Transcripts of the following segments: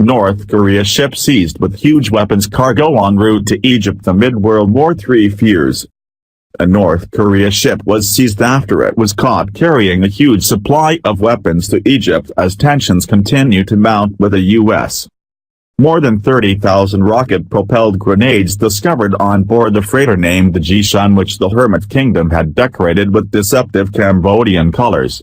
North Korea ship seized with huge weapons cargo en route to Egypt amid World War III fears. A North Korea ship was seized after it was caught carrying a huge supply of weapons to Egypt as tensions continue to mount with the U.S. More than 30,000 rocket-propelled grenades discovered on board the freighter named the Jishan, which the Hermit Kingdom had decorated with deceptive Cambodian colors.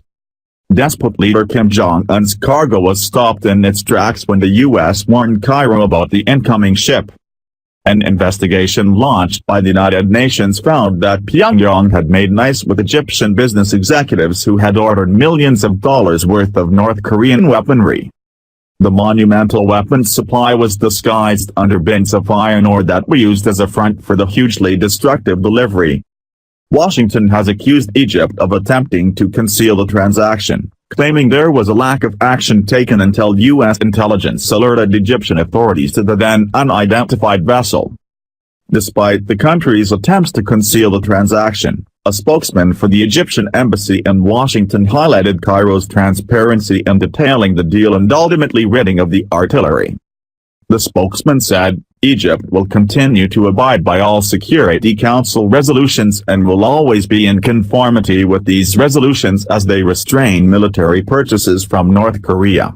Despot leader Kim Jong-un's cargo was stopped in its tracks when the U.S. warned Cairo about the incoming ship. An investigation launched by the United Nations found that Pyongyang had made nice with Egyptian business executives who had ordered millions of dollars worth of North Korean weaponry. The monumental weapons supply was disguised under bins of iron ore that were used as a front for the hugely destructive delivery. Washington has accused Egypt of attempting to conceal the transaction, claiming there was a lack of action taken until U.S. intelligence alerted Egyptian authorities to the then unidentified vessel. Despite the country's attempts to conceal the transaction, a spokesman for the Egyptian embassy in Washington highlighted Cairo's transparency in detailing the deal and ultimately ridding of the artillery. The spokesman said, "Egypt will continue to abide by all Security Council resolutions and will always be in conformity with these resolutions as they restrain military purchases from North Korea."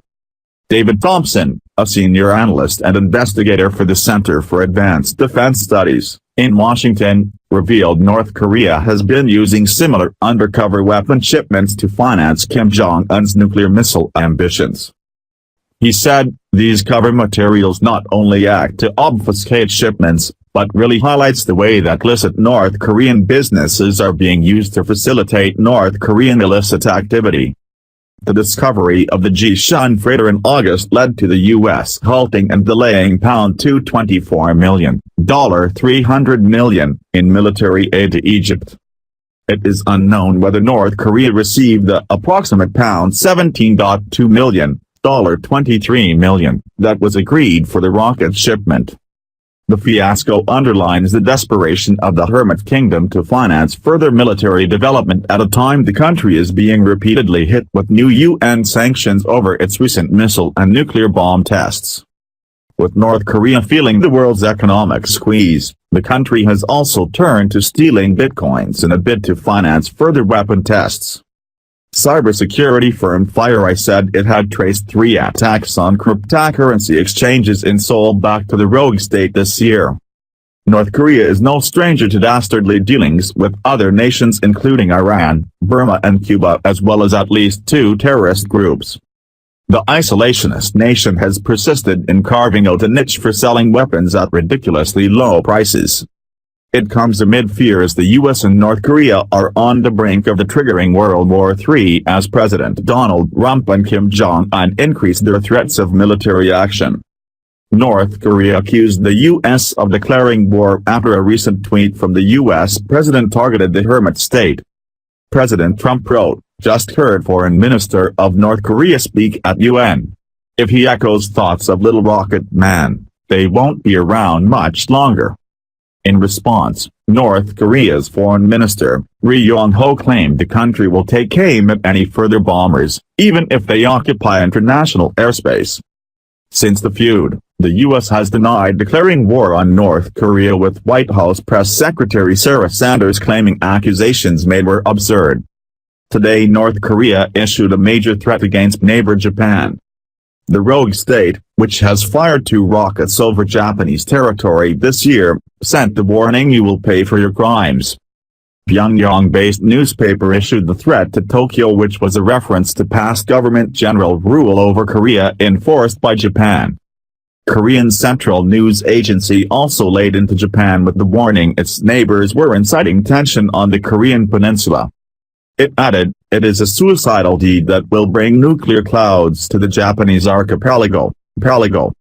David Thompson, a senior analyst and investigator for the Center for Advanced Defense Studies, in Washington, revealed North Korea has been using similar undercover weapon shipments to finance Kim Jong-un's nuclear missile ambitions. He said, "These cover materials not only act to obfuscate shipments, but really highlights the way that illicit North Korean businesses are being used to facilitate North Korean illicit activity." The discovery of the Jishan freighter in August led to the U.S. halting and delaying $224 million, $300 million, in military aid to Egypt. It is unknown whether North Korea received the approximate $17.2 million, $23 million, that was agreed for the rocket shipment. The fiasco underlines the desperation of the Hermit Kingdom to finance further military development at a time the country is being repeatedly hit with new UN sanctions over its recent missile and nuclear bomb tests. With North Korea feeling the world's economic squeeze, the country has also turned to stealing bitcoins in a bid to finance further weapon tests. Cybersecurity firm FireEye said it had traced 3 attacks on cryptocurrency exchanges in Seoul back to the rogue state this year. North Korea is no stranger to dastardly dealings with other nations including Iran, Burma and Cuba, as well as at least 2 terrorist groups. The isolationist nation has persisted in carving out a niche for selling weapons at ridiculously low prices. It comes amid fears the U.S. and North Korea are on the brink of the triggering World War III as President Donald Trump and Kim Jong-un increase their threats of military action. North Korea accused the U.S. of declaring war after a recent tweet from the U.S. president targeted the hermit state. President Trump wrote, "Just heard Foreign Minister of North Korea speak at UN. If he echoes thoughts of Little Rocket Man, they won't be around much longer." In response, North Korea's foreign minister, Ri Yong-ho, claimed the country will take aim at any further bombers, even if they occupy international airspace. Since the feud, the U.S. has denied declaring war on North Korea, with White House Press Secretary Sarah Sanders claiming accusations made were absurd. Today North Korea issued a major threat against neighbor Japan. The rogue state, which has fired 2 rockets over Japanese territory this year, sent the warning, "You will pay for your crimes." Pyongyang-based newspaper issued the threat to Tokyo, which was a reference to past government general rule over Korea enforced by Japan. Korean Central News Agency also laid into Japan with the warning its neighbors were inciting tension on the Korean peninsula. It added, "It is a suicidal deed that will bring nuclear clouds to the Japanese archipelago."